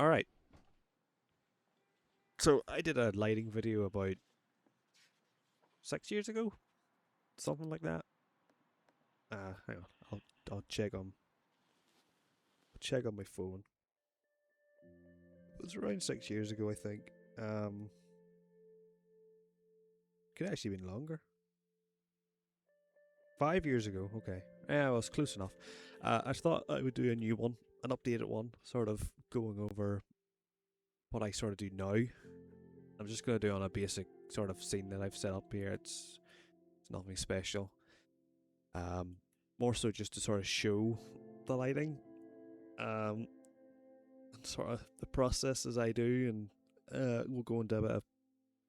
Alright, so I did a lighting video about 6 years ago, something like that. Hang on, I'll check on my phone. It was around 6 years ago, I think. Could have actually been longer. 5 years ago, okay. Yeah, well, it's close enough. I thought I would do a new one, an updated one, sort of going over what I sort of do now. I'm just going to do on a basic sort of scene that I've set up here. It's nothing special. More so just to sort of show the lighting, and sort of the processes I do, and we'll go into a bit of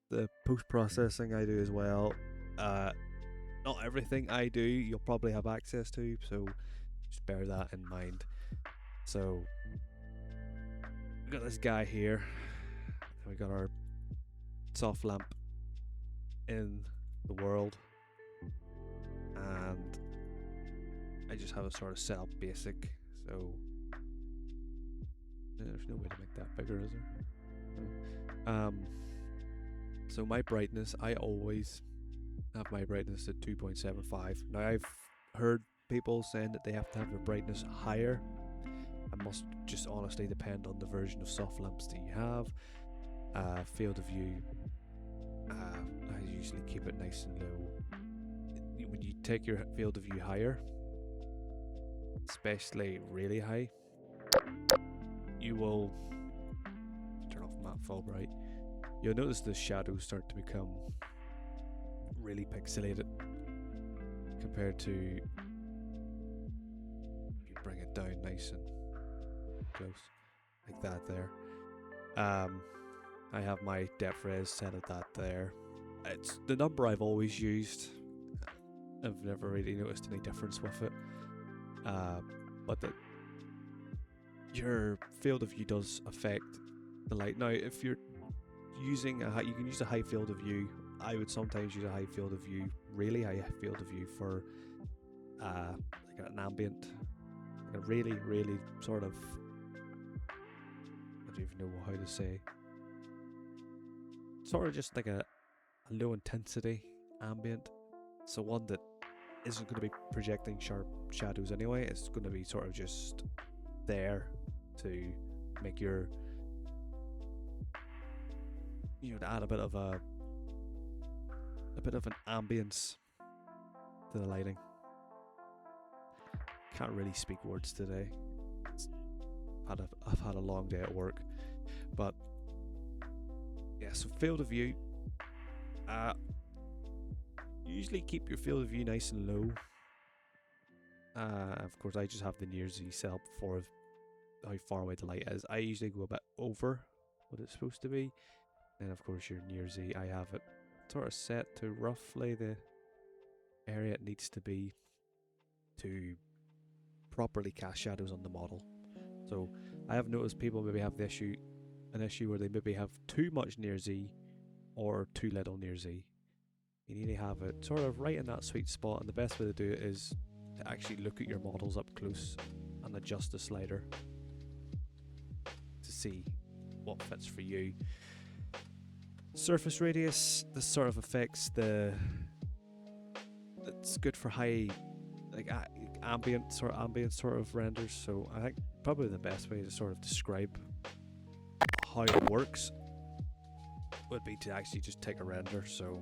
the post-processing I do as well. Not everything I do you'll probably have access to, so just bear that in mind. So we got this guy here, and we got our soft lamp in the world, and I just have it sort of set up basic, so there's no way to make that bigger, is there? So my brightness, I always have my brightness at 2.75. Now I've heard people saying that they have to have their brightness higher. It must just honestly depend on the version of soft lamps that you have. Field of view, I usually keep it nice and low. When you take your field of view higher, especially really high, you will turn off matte Fulbright. You'll notice the shadows start to become really pixelated compared to if you bring it down nice and close like that there. I have my depth res set at that there. It's the number I've always used. I've never really noticed any difference with it. But your field of view does affect the light. Now, if you're using you can use a high field of view. I would sometimes use a high field of view, really high field of view for like an ambient, like a really sort of, I don't even know how to say, sort of just like a low intensity ambient. So one that isn't going to be projecting sharp shadows anyway. It's going to be sort of just there to make your, to add a bit of an ambience to the lighting. Can't really speak words today. I've had a long day at work, but yeah. So field of view. Usually keep your field of view nice and low. Of course, I just have the near Z set up for how far away the light is. I usually go a bit over what it's supposed to be. And of course, your near Z, I have it sort of set to roughly the area it needs to be to properly cast shadows on the model. So I have noticed people maybe have an issue where they maybe have too much near Z or too little near Z. You need to have it sort of right in that sweet spot, and the best way to do it is to actually look at your models up close and adjust the slider to see what fits for you. Surface radius, this sort of affects it's good for high, like ambient sort of renders. So I think probably the best way to sort of describe how it works would be to actually just take a render. So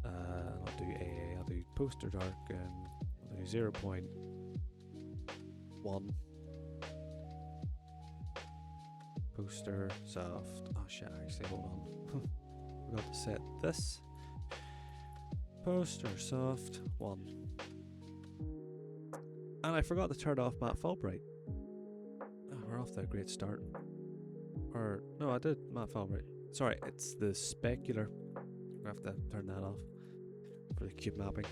I'll do AA, I'll do poster dark, and I'll do 0.1. Poster soft. Oh shit, actually, hold on. Forgot to set this. Poster soft 1. And I forgot to turn off matte Fulbright. Oh, we're off to a great start. Or, no, I did matte Fulbright. Sorry, it's the Specular. I have to turn that off for the cube mapping.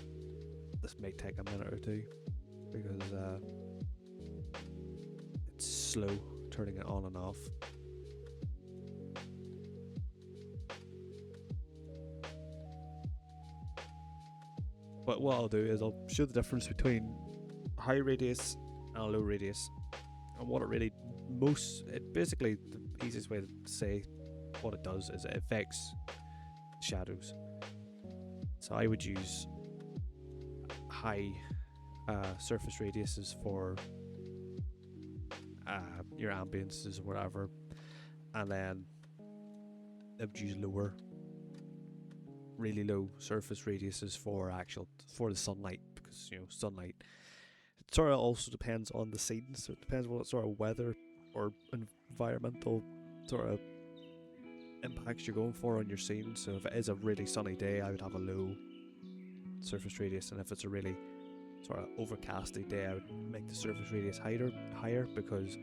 This may take a minute or two because it's slow turning it on and off. But what I'll do is I'll show the difference between high radius and low radius. And what it really basically the easiest way to say what it does is it affects shadows. So I would use high surface radiuses for your ambiences or whatever, and then I would use really low surface radiuses for the sunlight, because sunlight, it sort of also depends on the scene, so it depends what sort of weather or environmental sort of impacts you're going for on your scene. So if it is a really sunny day, I would have a low surface radius, and if it's a really sort of overcasty day, I would make the surface radius higher, because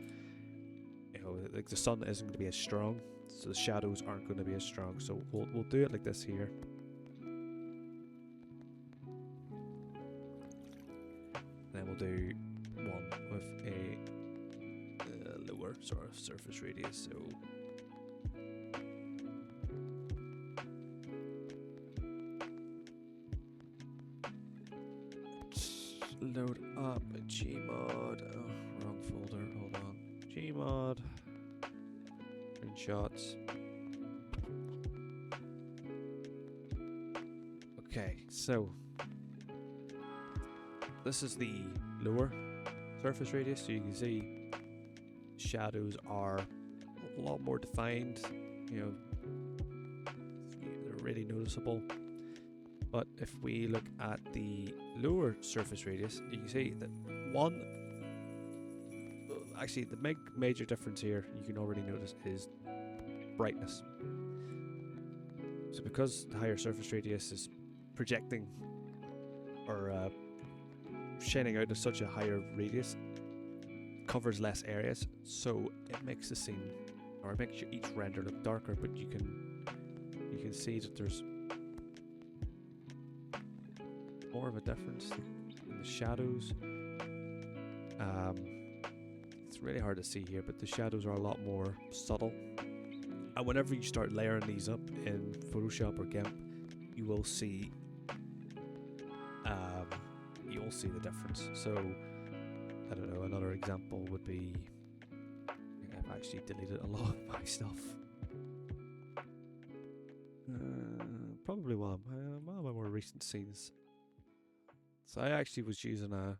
like the sun isn't going to be as strong, so the shadows aren't going to be as strong. So we'll do it like this here. Then we'll do one with a lower sort of surface radius. So load up a Gmod. Oh, wrong folder. Hold on. Gmod. Screenshots. Okay, so this is the lower surface radius, so you can see shadows are a lot more defined. They're really noticeable. But if we look at the lower surface radius, you can see that actually the major difference here you can already notice is brightness. So because the higher surface radius is projecting or shining out to such a higher radius, covers less areas, so it makes the scene, or it makes each render look darker, but you can see that there's more of a difference in the shadows. It's really hard to see here, but the shadows are a lot more subtle. And whenever you start layering these up in Photoshop or GIMP, you will see the difference. So I don't know, another example would be, I've actually deleted a lot of my stuff. Probably one of my more recent scenes. So I actually was using I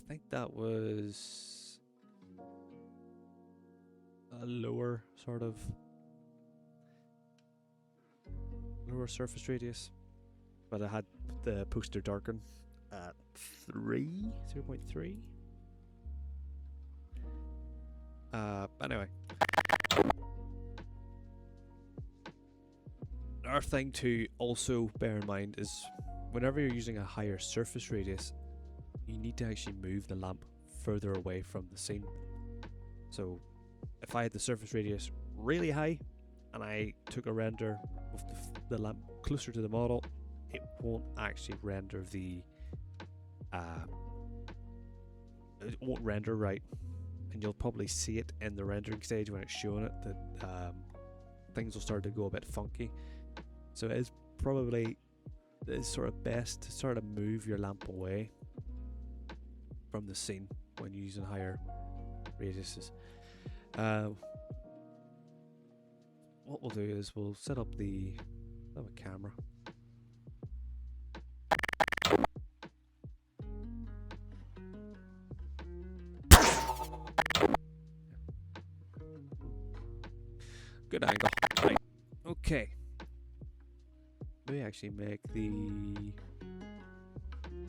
think that was a lower surface radius, but I had the poster darken at 0.3. Anyway, another thing to also bear in mind is whenever you're using a higher surface radius, you need to actually move the lamp further away from the scene. So if I had the surface radius really high and I took a render with the lamp closer to the model, it won't actually render it won't render right, and you'll probably see it in the rendering stage when it's showing it that things will start to go a bit funky. So it is probably sort of best to sort of move your lamp away from the scene when you're using higher radiuses. What we'll do is we'll set up a camera. Good angle. Right. Okay. We actually make the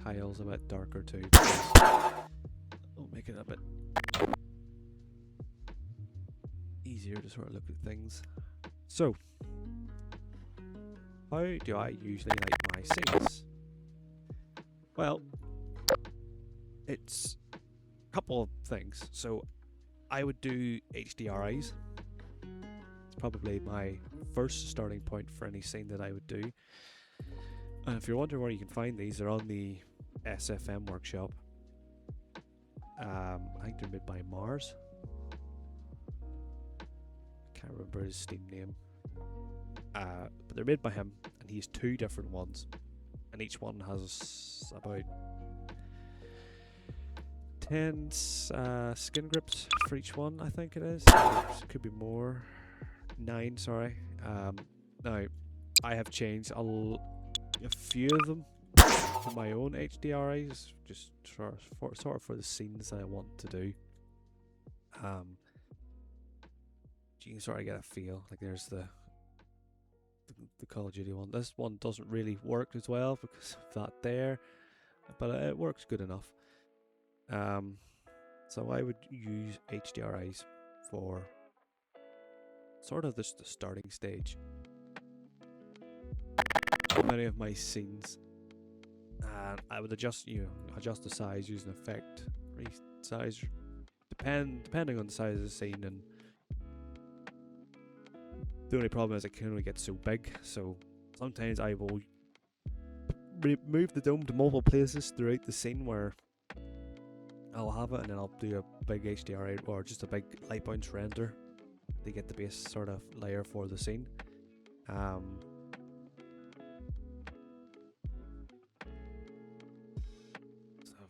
tiles a bit darker too. We'll make it a bit easier to sort of look at things. So, how do I usually light my scenes? Well, it's a couple of things. So, I would do HDRIs. It's probably my first starting point for any scene that I would do. And if you're wondering where you can find these, they're on the SFM workshop. I think they're made by Mars. Can't remember his Steam name. But they're made by him, and he has two different ones. and each one has about 10 skin grips for each one, I think it is. It could be more. 9, sorry. Now, I have changed a few of them for my own HDRIs, just sort of for the scenes that I want to do. You can sort of get a feel. Like there's the Call of Duty one. This one doesn't really work as well because of that there, but it works good enough. So I would use HDRIs for sort of the starting stage. Many of my scenes, and I would adjust the size using effect resize, depending on the size of the scene. And the only problem is it can only get so big, so sometimes I will move the dome to multiple places throughout the scene where I'll have it, and then I'll do a big HDRI or just a big light bounce render to get the base sort of layer for the scene. So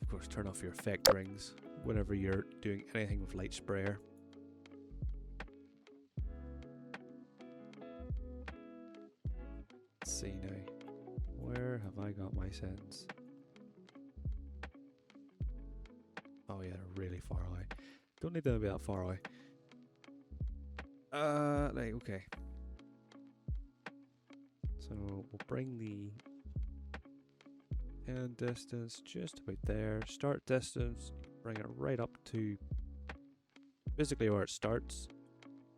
of course turn off your effect rings whenever you're doing anything with light sprayer. Let's see now, where have I got my settings? Oh yeah, they're really far away. Don't need them to be that far away. Right, okay. So we'll bring the end distance just about there. Start distance, bring it right up to basically where it starts.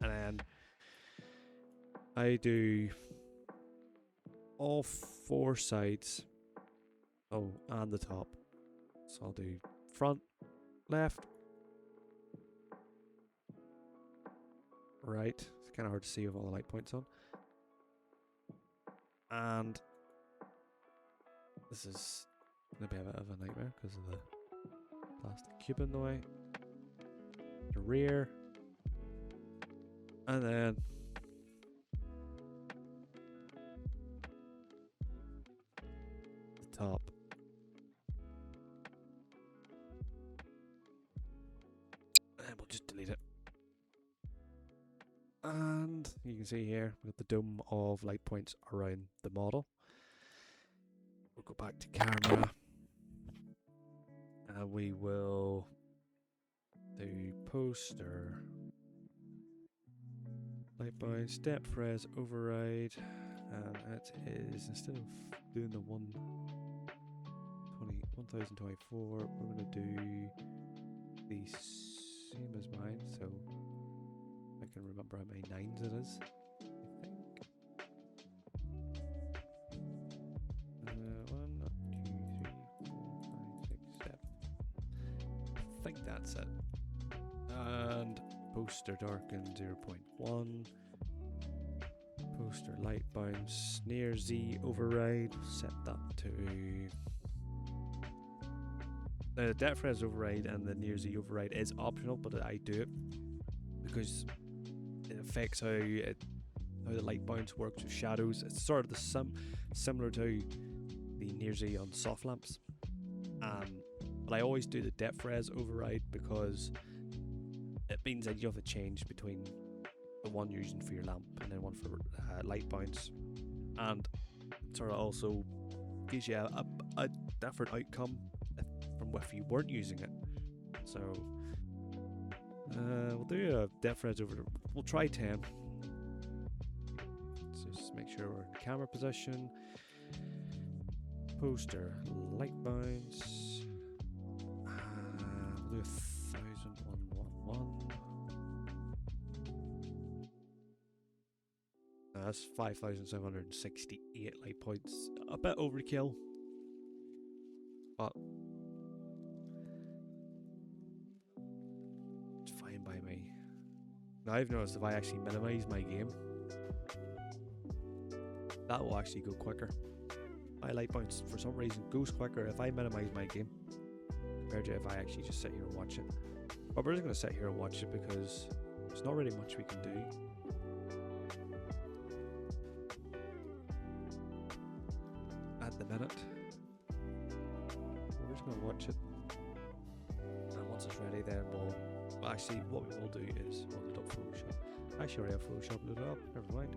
And then I do all 4 sides. Oh, and the top. So I'll do front, left, right. It's kind of hard to see with all the light points on. And this is going to be a bit of a nightmare because of the plastic cube in the way. The rear. And then the top. And we'll just delete it. And you can see here we've got the dome of light points around the model. We'll go back to camera and we will do poster, light bounce, depth res, override, and it is, instead of doing the 1024, we're going to do the same as mine, so I can remember how many 9s it is, I think. 1, 2, 3, 4, 5, 6, 7. I think that's it. And poster darken 0.1. Poster light bounce near Z override. Set that to the depth res override, and the near Z override is optional, but I do it because it affects how the light bounce works with shadows. It's sort of the similar to the near Z on soft lamps. But I always do the depth res override because it means that you have to change between the one you're using for your lamp and then one for light bounce, and it sort of also gives you a different outcome from if you weren't using it. So we'll do a depth res over. We'll try 10. So just make sure we're in camera position. Poster light bounce. We'll do 1001. That's 5,768 light points. A bit overkill, but it's fine by me. Now I've noticed if I actually minimize my game, that will actually go quicker. My light bounce for some reason goes quicker if I minimize my game compared to if I actually just sit here and watch it. But we're just going to sit here and watch it because there's not really much we can do. At the minute. we're just gonna watch it. And once it's ready, then we'll actually what we will do is we'll load up Photoshop. Actually, already have Photoshop loaded up. Never mind.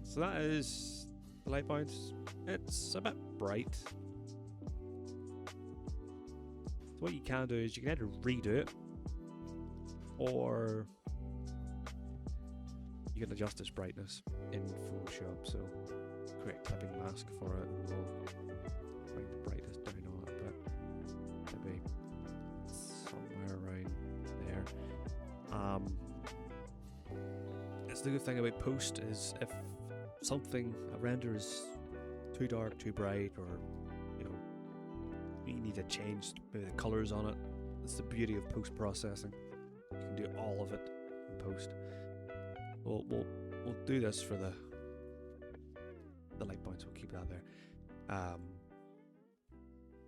So that is the light bounce. It's a bit bright. So what you can do is you can either redo it, or you can adjust its brightness in Photoshop. So create a clipping mask for it, and we'll bring the brightness down on it a bit, maybe somewhere around there. It's the good thing about post is if something, a render is too dark, too bright, or you need to change maybe the colors on it. It's the beauty of post-processing. You can do all of it in post. We'll do this for the light bounce. We'll keep that there.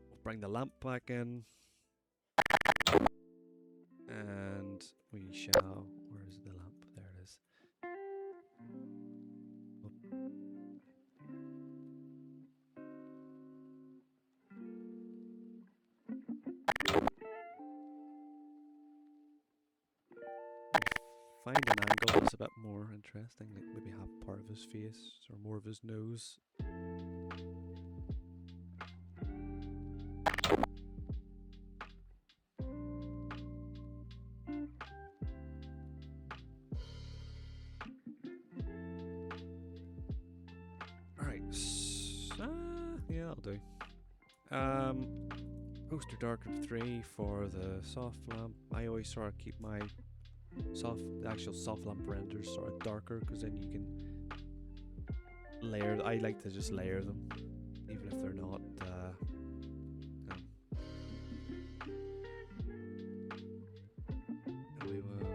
We'll bring the lamp back in, and we shall. Where is the lamp? There it is. Find an angle that's a bit more interesting, like maybe have part of his face or more of his nose. Alright, yeah, that'll do. Poster darker 3 for the soft lamp. I always sort of keep my the actual soft lamp renders sort of darker, because then you can layer. I like to just layer them, even if they're not. And we will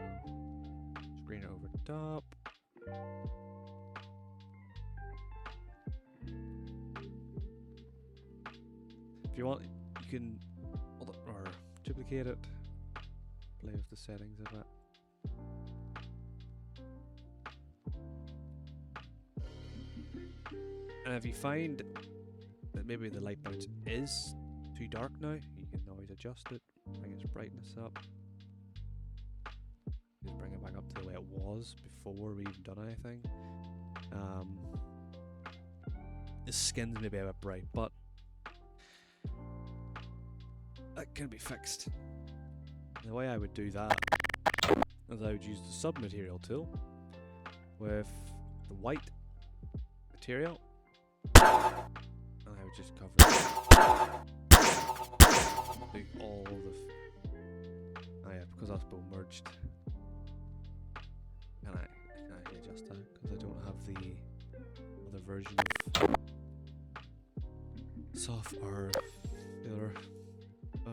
screen it over top. If you want, you can or duplicate it. Play with the settings of it. And if you find that maybe the light bounce is too dark now, you can always adjust it, bring its brightness up. Just bring it back up to the way it was before we even done anything. His skin's maybe a bit bright, but that can be fixed. And the way I would do that is I would use the submaterial tool with the white material, and I would just cover it. Do all the because that's both merged. Can I adjust that? Because I don't have the other version of soft or the other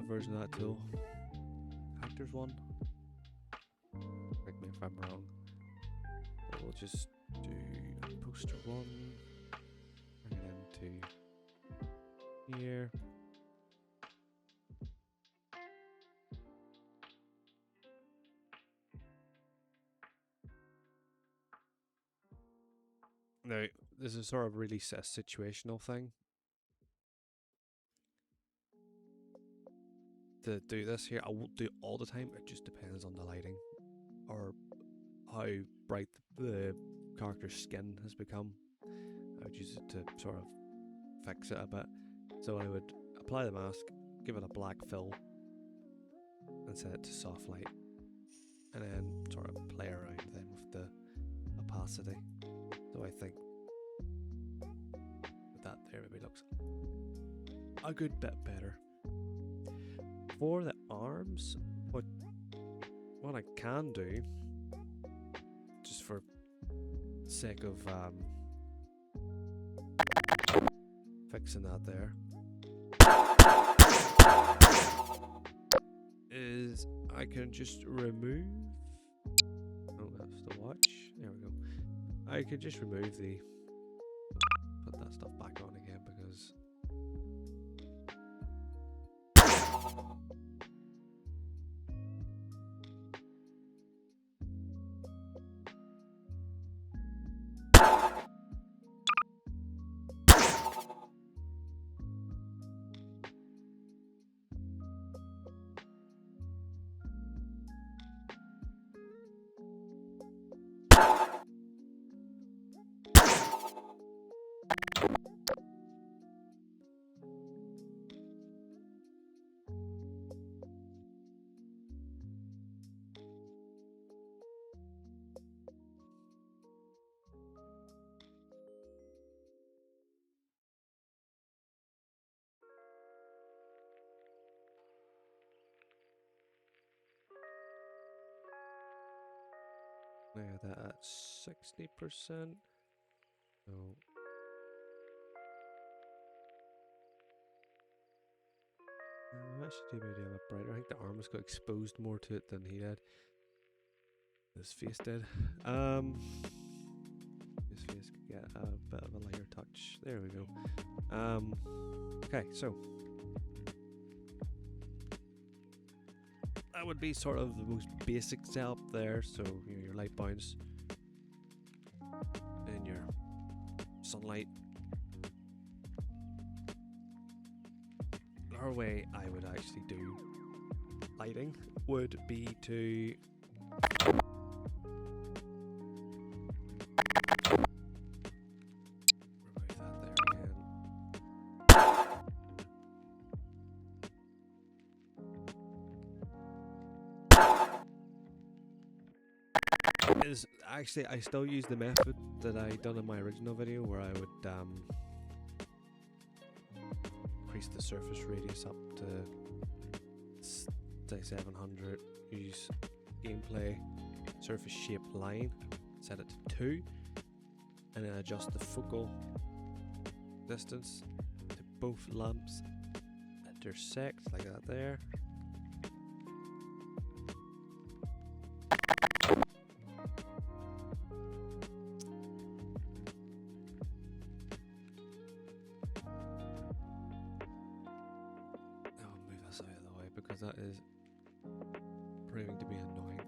version of that tool. Actors one. Correct me if I'm wrong. But we'll just do poster one. Bring it into here. Now, this is sort of really a situational thing. To do this here, I won't do it all the time. It just depends on the lighting or how bright the character's skin has become. I would use it to sort of fix it a bit. So I would apply the mask, give it a black fill, and set it to soft light, and then sort of play around then with the opacity. So I think that there maybe looks a good bit better. For the arms, what I can do, just for sake of fixing that there, is I can just remove. Oh, that's the watch. There we go. I could just remove the. Put that stuff back on again because I had that at 60%. So actually do maybe a bit brighter. I think the armor's got exposed more to it than he did. His face did. His face could get a bit of a lighter touch. There we go. Okay, so that would be sort of the most basic setup there. So you know, your light bounce and your sunlight. Our way I would actually do lighting would be to remove that there again. Is actually I still use the method that I done in my original video where I would increase the surface radius up to say 700, use gameplay surface shape line, set it to 2, and then adjust the focal distance to both lamps, intersect like that there. Because that is proving to be annoying.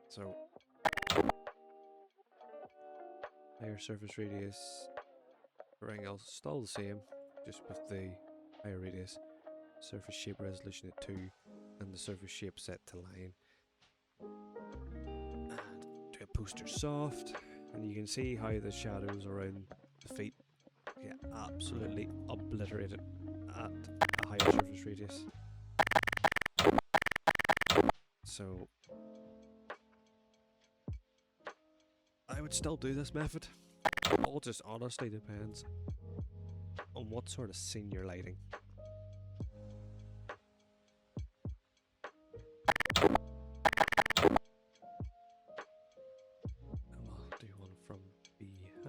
So higher surface radius, everything else is still the same, just with the higher radius. Surface shape resolution at 2, and the surface shape set to line. A poster soft, and you can see how the shadows around the feet get absolutely obliterated at a higher surface radius. So I would still do this method. It all just honestly depends on what sort of scene you're lighting.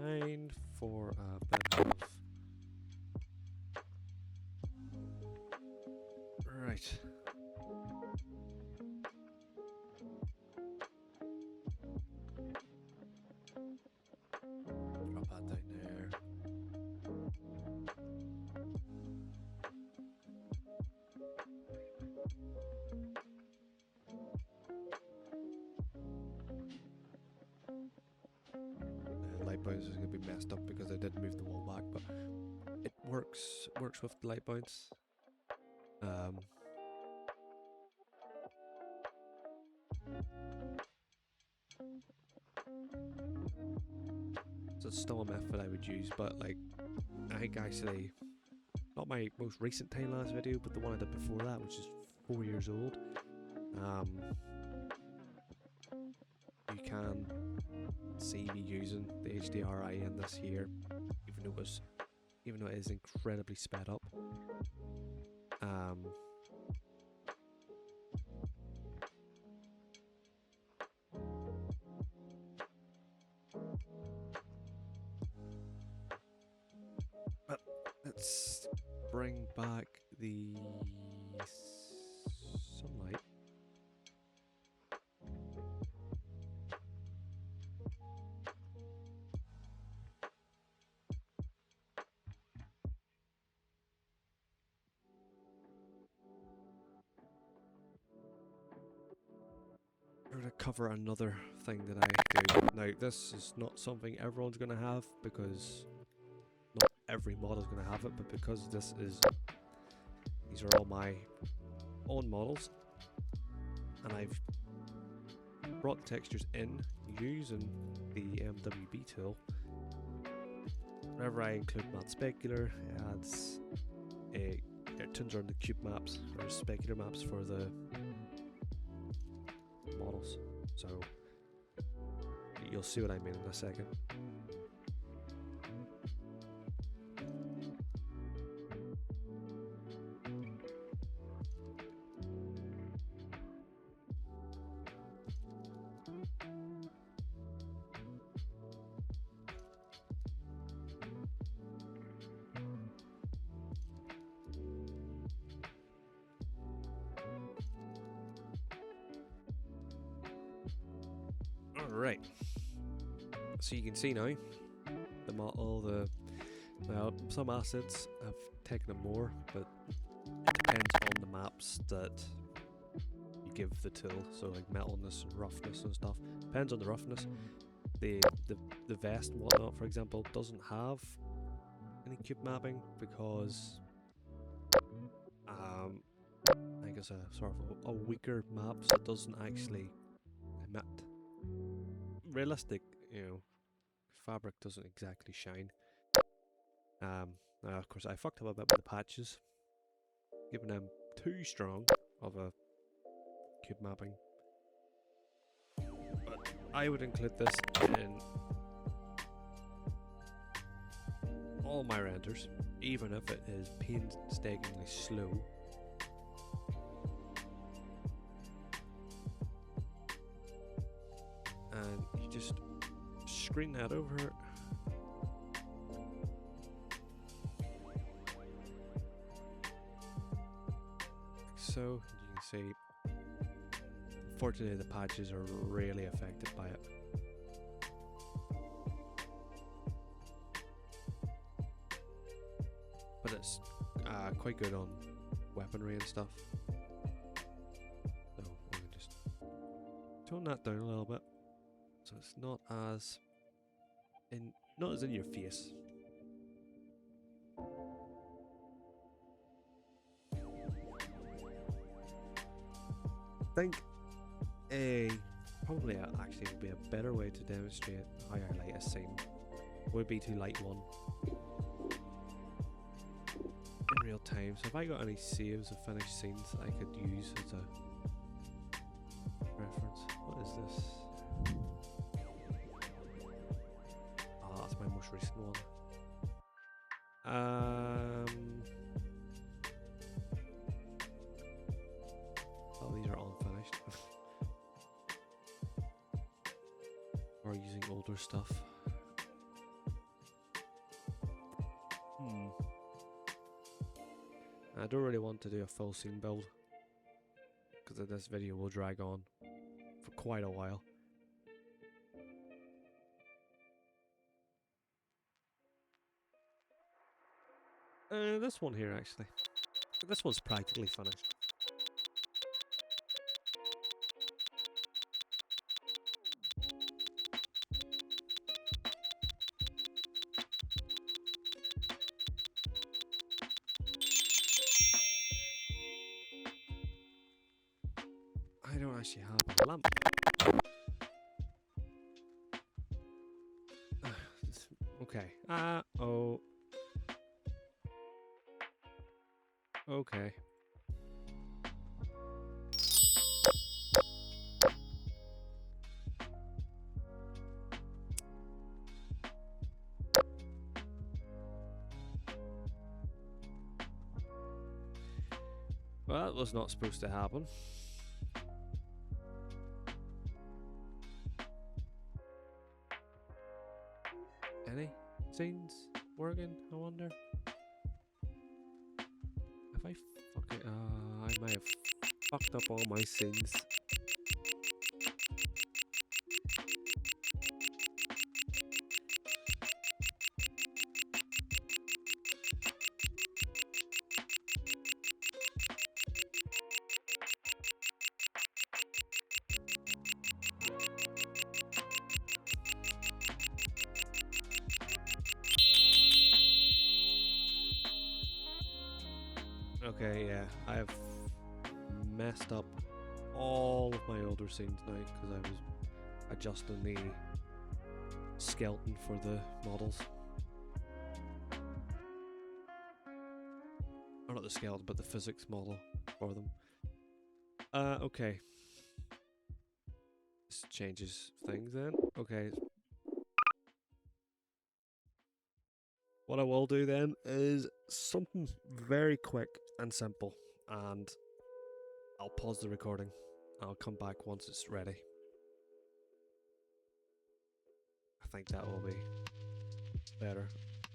Behind for a bit of right. Drop that down there. Light bounce is going to be messed up because I did move the wall back, but it works with the light bounce. So it's still a method I would use, but like I think actually not my most recent time-lapse video, but the one I did before that, which is 4 years old. You can see me using the HDRI in this here, even though it is incredibly sped up. But let's bring back the sunlight. To cover another thing that I do. Now, this is not something everyone's going to have because not every mod is going to have it, but because these are all my own models, and I've brought textures in using the MWB tool. Whenever I include mat specular, it turns on the cube maps or specular maps for the models, so you'll see what I mean in a second. Alright, so you can see now the model, well, some assets have taken them more, but it depends on the maps that you give the tool. So like metalness and roughness and stuff depends on the roughness. The vest and whatnot, for example, doesn't have any cube mapping because I think it's a sort of a weaker map, so it doesn't actually emit realistic, fabric doesn't exactly shine. Now of course I fucked up a bit with the patches, giving them too strong of a cube mapping. But I would include this in all my renders, even if it is painstakingly slow. And you just screen that over. So you can see, unfortunately the patches are really affected by it. But it's quite good on weaponry and stuff. So we can just tone that down a little bit, so it's not as in your face. I think probably actually would be a better way to demonstrate how I light a scene would be to light one in real time. So if I got any saves of finished scenes I could use as a reference. What is this? Oh, that's my most recent one. Oh, these are unfinished. Or using older stuff. I don't really want to do a full scene build because this video will drag on for quite a while. This one here actually. This one's practically finished. I don't actually have a lamp. Okay. Oh. Okay. Well, that was not supposed to happen. Any scenes working, I wonder? Have I fucking... I might have fucked up all my scenes. Okay, yeah, I have messed up all of my older scenes now because I was adjusting the skeleton for the models. Or not the skeleton, but the physics model for them. Okay. This changes things then. Okay. What I will do then is something very quick and simple, and I'll pause the recording. I'll come back once it's ready. I think that will be better.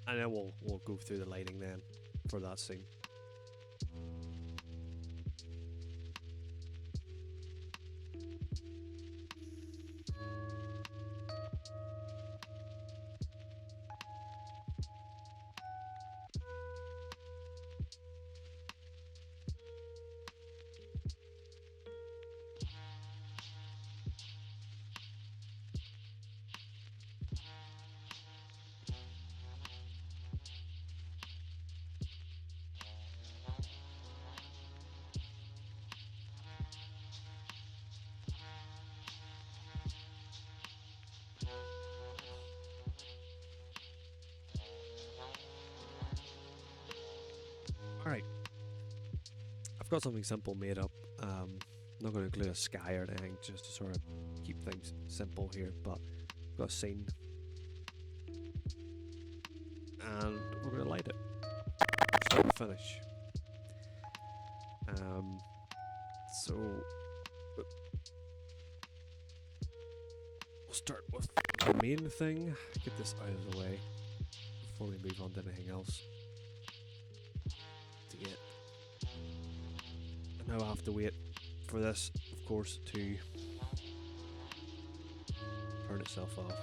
And then we'll go through the lighting then for that scene. got something simple made up. I'm not going to include a sky or anything, just to sort of keep things simple here, but I've got a scene. And we're going to light it. Start to finish. So we'll start with the main thing. Get this out of the way before we move on to anything else. To get. And now I have to wait for this, of course, to turn itself off.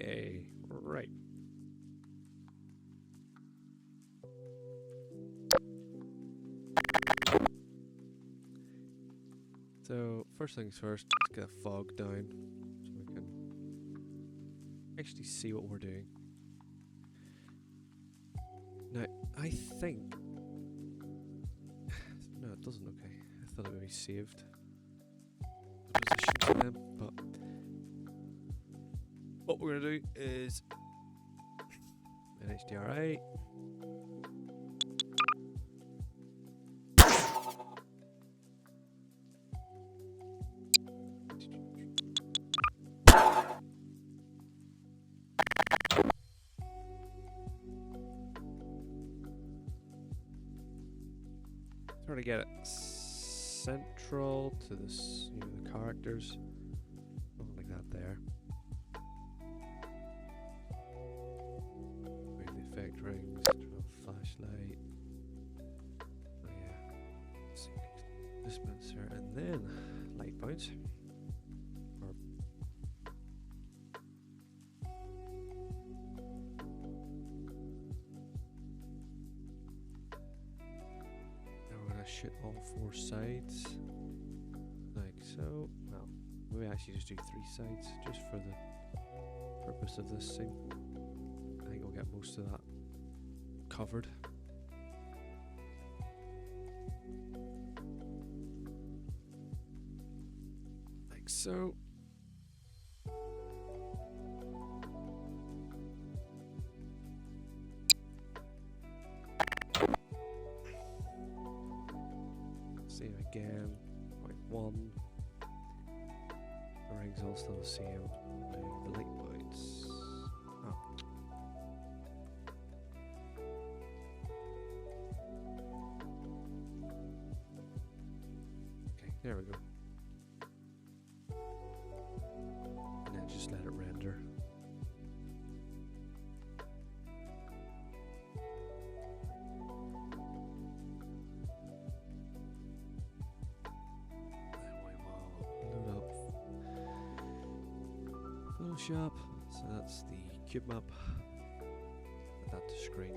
Okay, right. So, first things first, let's get a fog down so we can actually see what we're doing. Now, I think... No, it doesn't, okay. I thought it would be saved. The positions in them, but... What we're going to do is... an HDRI. Try to get it central to this, the characters. Something like that there. Bring the effect rings, turn off flashlight. Oh yeah. Let's see, dispenser, and then light bounce. Shoot all 4 sides like so. Well, maybe actually just do 3 sides just for the purpose of this thing. I think we'll get most of that covered. Like so. Same again, point 1. The rings all still the same. The light points. Oh. Okay, there we go. And then just let it render. Photoshop, so that's the cube map. Put that to screen.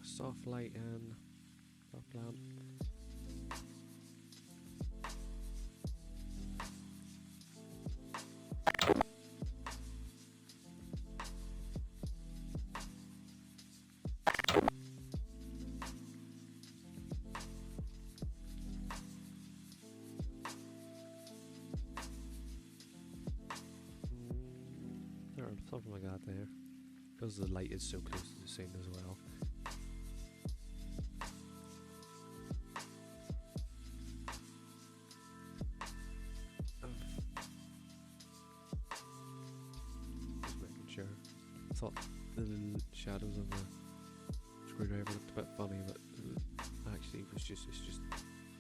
Soft light in, top lamp. Or something like that there, because the light is so close to the scene as well. thought the little shadows on the screwdriver looked a bit funny, but actually it's just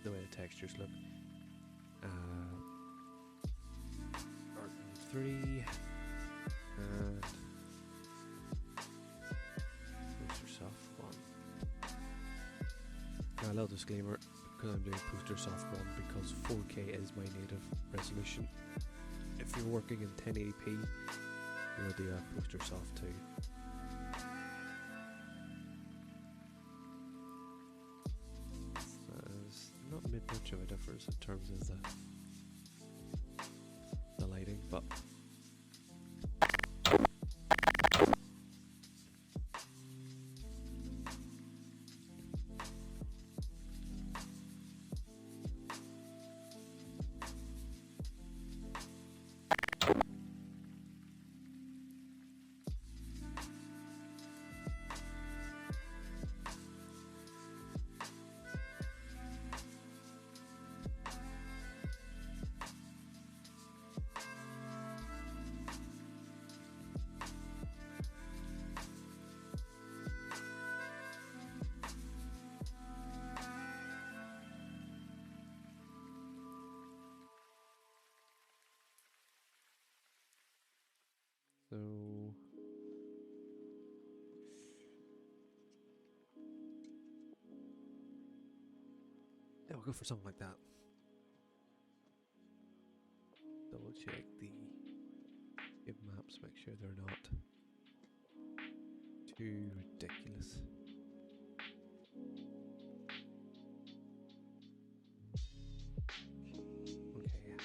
the way the textures look. Garden 3 and poster soft 1. Now, a little disclaimer, because I'm doing poster soft 1 because 4K is my native resolution. If you're working in 1080p, you'll do a poster soft 2. Not made much of a difference in terms of the lighting, but so yeah, we'll go for something like that. Double check the give maps, make sure they're not too ridiculous. Okay,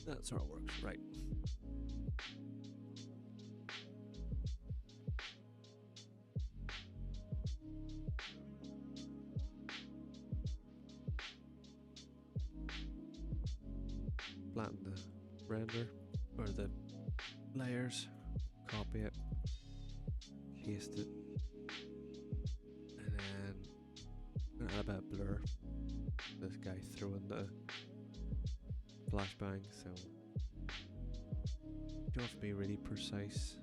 that's how it works, right? Flatten the render or the layers, copy it, paste it, and then I'm gonna add a bit of blur. This guy throwing the flashbang, so you don't have to be really precise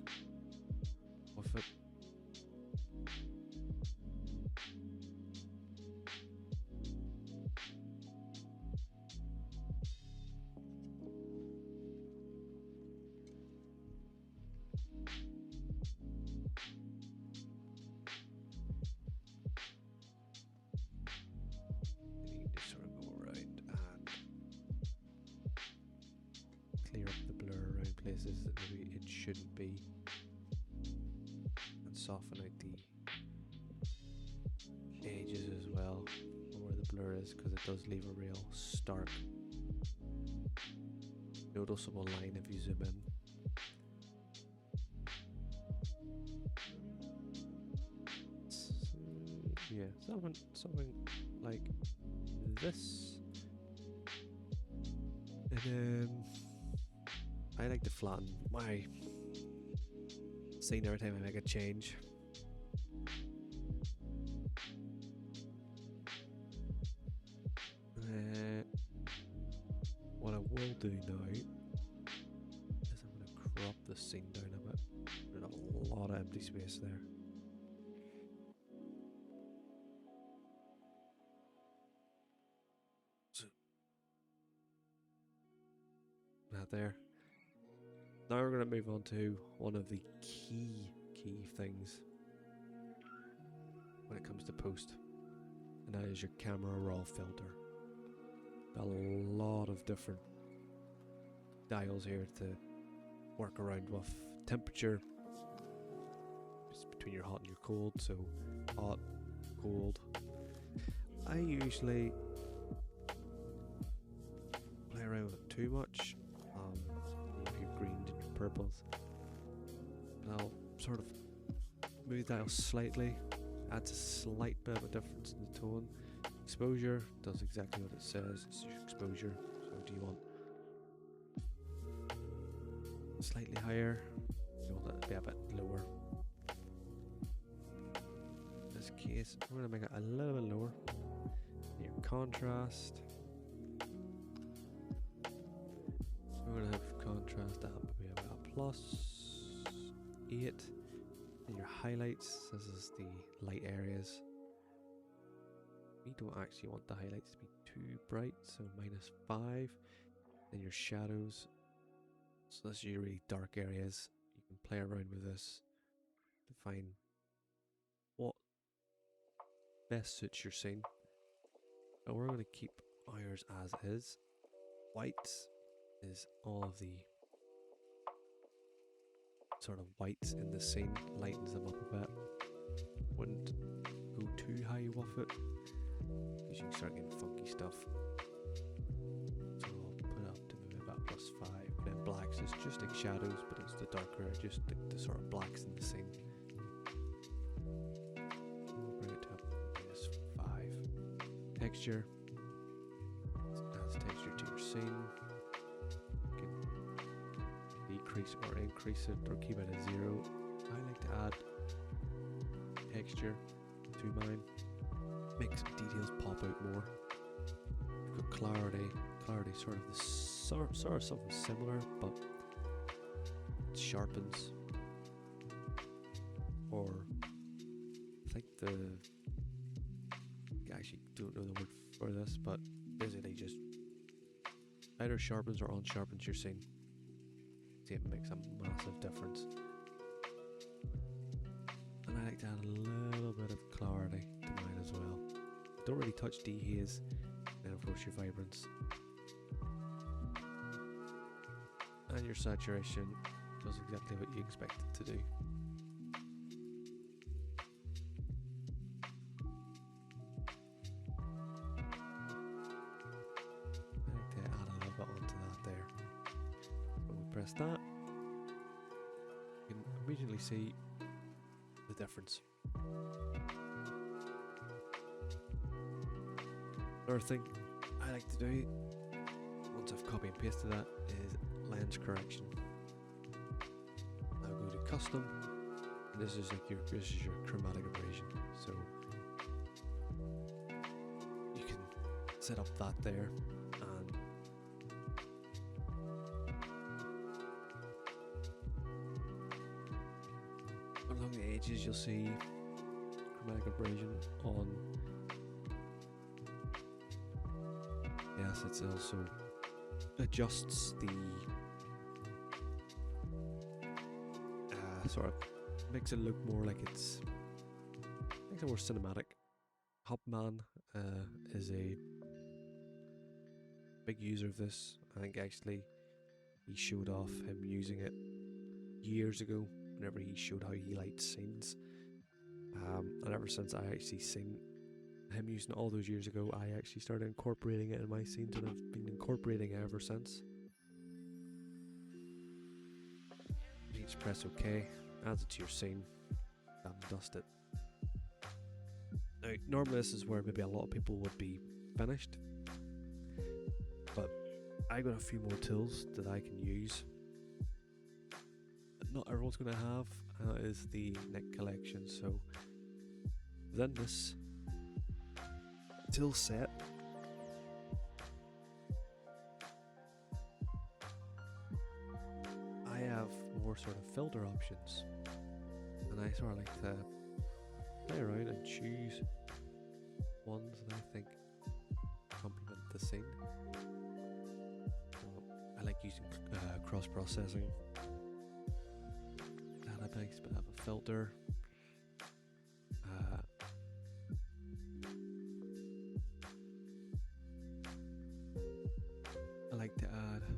with it. Clear up the blur around places that maybe it shouldn't be, and soften out the edges as well where the blur is, because it does leave a real stark, noticeable line if you zoom in. So, yeah, something like this, and then I like to flatten my scene every time I make a change. What I will do now is I'm going to crop the scene down a bit. There's a lot of empty space there. So, that there. Now we're going to move on to one of the key things when it comes to post, and that is your camera raw filter. Got a lot of different dials here to work around with. Temperature, it's between your hot and your cold, so hot, cold. I usually play around with it too much. Your greens and your purples, and I'll sort of move the dial slightly, adds a slight bit of a difference in the tone. Exposure does exactly what it says, it's your exposure. So do you want slightly higher? You want that to be a bit lower. In this case, we're going to make it a little bit lower. Your contrast, we're going to have contrast up maybe about a plus. 8. Then your highlights, this is the light areas. We don't actually want the highlights to be too bright, so -5. Then your shadows, so this is your really dark areas. You can play around with this to find what best suits your scene. But we're going to keep ours as is. Whites is all of the sort of whites in the scene, lightens them up a bit. Wouldn't go too high with it, because you can start getting funky stuff. So I'll put it up to maybe about +5. And then blacks is just like shadows, but it's the darker, just the sort of blacks in the scene. We'll bring it to -5. Texture adds texture to your scene. You can decrease or increase it, or keep it at 0. I like to add texture to mine. Makes details pop out more. You've got clarity. Clarity sort of the sort of something similar, but it sharpens. Or I think I actually don't know the word for this, but basically just either sharpens or unsharpens your scene. See, it makes a massive difference. And I like to add a little bit of clarity to mine as well. Don't really touch dehaze, and of course your vibrance. And your saturation does exactly what you expect it to do. I like to add a little bit onto that there. When we press that, you can immediately see the difference. Another thing I like to do once I've copy and pasted that is lens correction. I'll go to custom, and this is your chromatic aberration. So you can set up that there, and along the edges you'll see chromatic aberration on. Yes, it also adjusts the sort of makes it look more like makes it more cinematic. Hubman is a big user of this. I think actually he showed off him using it years ago whenever he showed how he lights scenes. And ever since I actually seen him using it all those years ago, I actually started incorporating it in my scenes, and I've been incorporating it ever since. You just press OK, adds it to your scene, and dust it. Now, normally this is where maybe a lot of people would be finished, but I got a few more tools that I can use that not everyone's going to have, and that is the Nick collection. So within this tool set, I have more sort of filter options, and I sort of like to play around and choose ones that I think complement the scene. So I like using cross-processing. Add a nice bit of a filter. I like to add a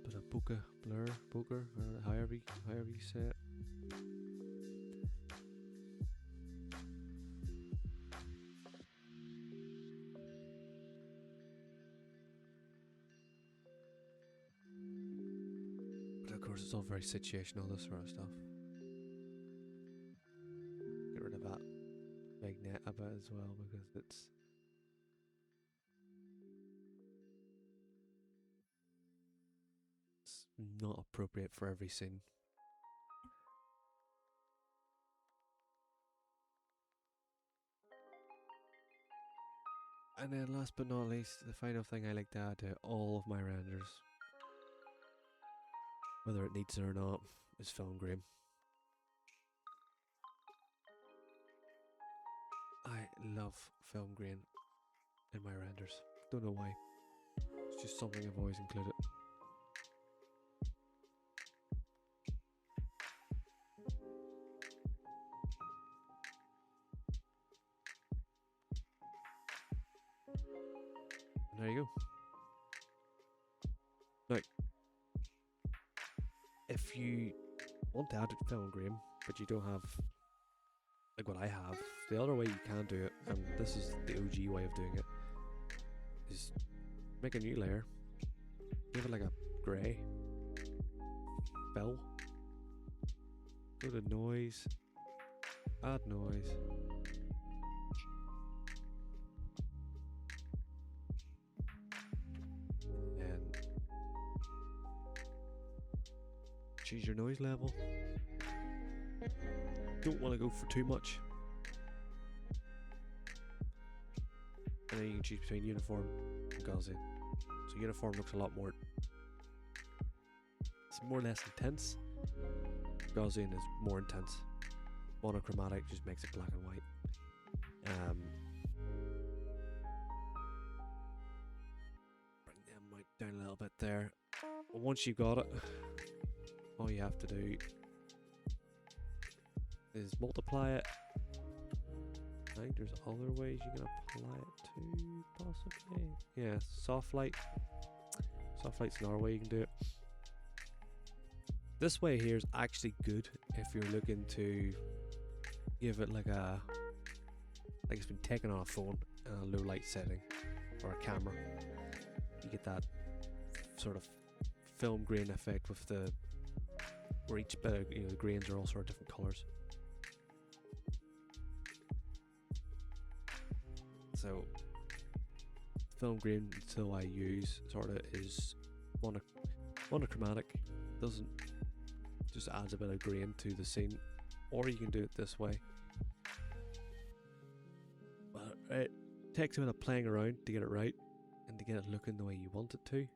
bit of bokeh, however you say it. But of course it's all very situational, this sort of stuff. Get rid of that vignette a bit as well, because it's not appropriate for every scene. And then last but not least, the final thing I like to add to all of my renders whether it needs it or not, is film grain. I love film grain in my renders. Don't know why. It's just something I've always included. And there you go. Now, if you want to add film grain, but you don't have, like what I have, the other way you can do it, and this is the OG way of doing it, is make a new layer, give it like a grey fill, go to noise, add noise, and choose your noise level. Don't want to go for too much, and then you can choose between uniform and Gaussian. So uniform looks a lot more, it's more or less intense. Gaussian is more intense. Monochromatic just makes it black and white. Bring them right down a little bit there. But once you've got it, all you have to do is multiply it. I think there's other ways you can apply it to, possibly. Yeah, soft light. Soft light's another way you can do it. This way here is actually good if you're looking to give it like it's been taken on a phone in a low light setting or a camera. You get that sort of film grain effect with the, where each bit of, the grains are all sort of different colours. So film grain tool I use sort of is monochromatic, doesn't, just adds a bit of grain to the scene, or you can do it this way. But it takes a bit of playing around to get it right and to get it looking the way you want it to.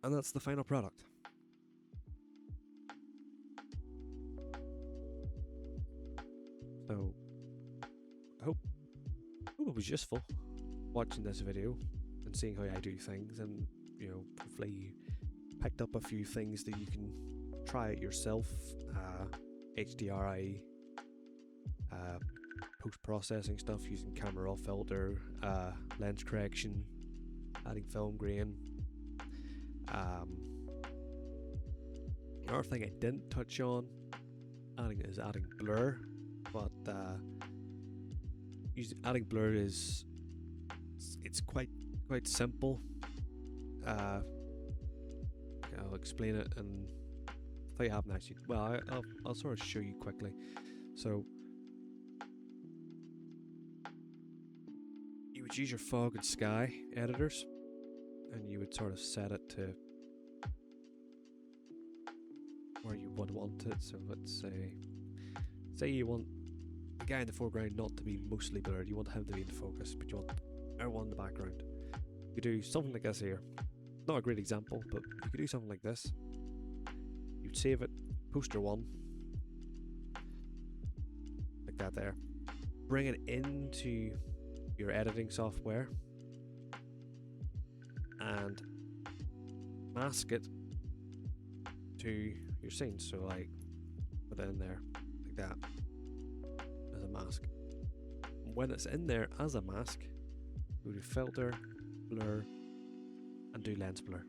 And that's the final product. So I hope it was useful watching this video and seeing how I do things, and hopefully you picked up a few things that you can try it yourself. HDRI, post-processing stuff using camera raw filter, lens correction, adding film grain. Another thing I didn't touch on is adding blur, but adding blur is quite simple. I'll explain it, and if I haven't actually, well, I'll sort of show you quickly. So you would use your fog and sky editors, and you would sort of set it to where you would want it. So let's say you want the guy in the foreground not to be mostly blurred, you want him to be in focus, but you want everyone in the background. You could do something like this here. Not a great example, but you could do something like this. You'd save it, poster 1, like that there. Bring it into your editing software and mask it to your scene. So like put it in there like that as a mask. When it's in there as a mask, go to filter, blur, and do lens blur.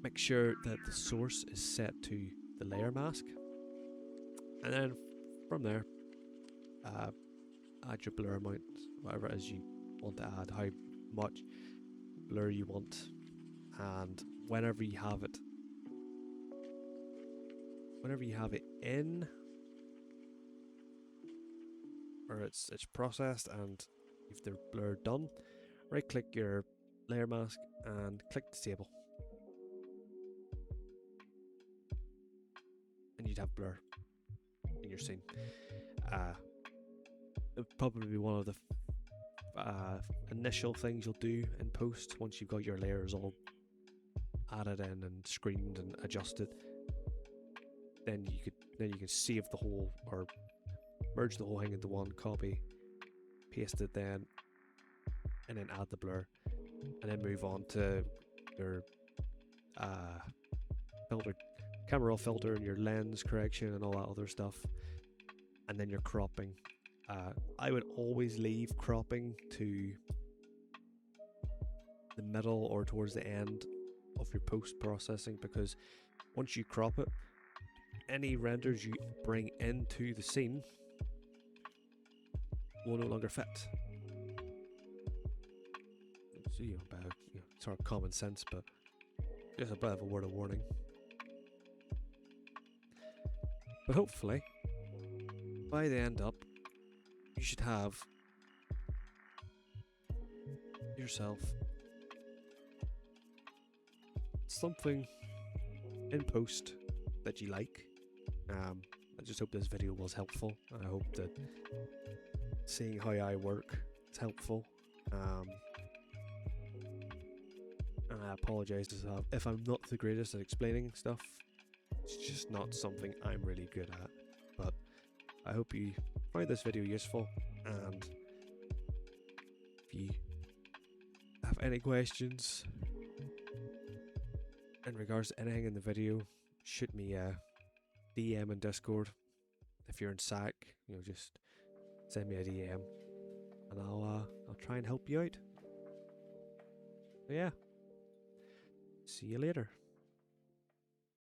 Make sure that the source is set to the layer mask, and then from there add your blur amount, whatever it is you want to add, how much blur you want, and whenever you have it in, or it's processed and if the blur done, right click your layer mask and click disable, and you'd have blur in your scene. it'll probably be one of the initial things you'll do in post once you've got your layers all added in and screened and adjusted. Then you can save the whole, or merge the whole thing into one copy, paste it then, and then add the blur, and then move on to your filter, camera raw filter, and your lens correction and all that other stuff, and then your cropping. I would always leave cropping to the middle or towards the end of your post-processing, because once you crop it, any renders you bring into the scene will no longer fit. So, sort of common sense, but just a bit of a word of warning. But hopefully, by the end up, you should have yourself something in post that you like. I just hope this video was helpful. I hope that seeing how I work is helpful. And I apologise if I'm not the greatest at explaining stuff. It's just not something I'm really good at. But I hope you find this video useful, and if you have any questions in regards to anything in the video, shoot me a DM in Discord. If you're in SAC, just send me a DM, and I'll try and help you out. So yeah, see you later.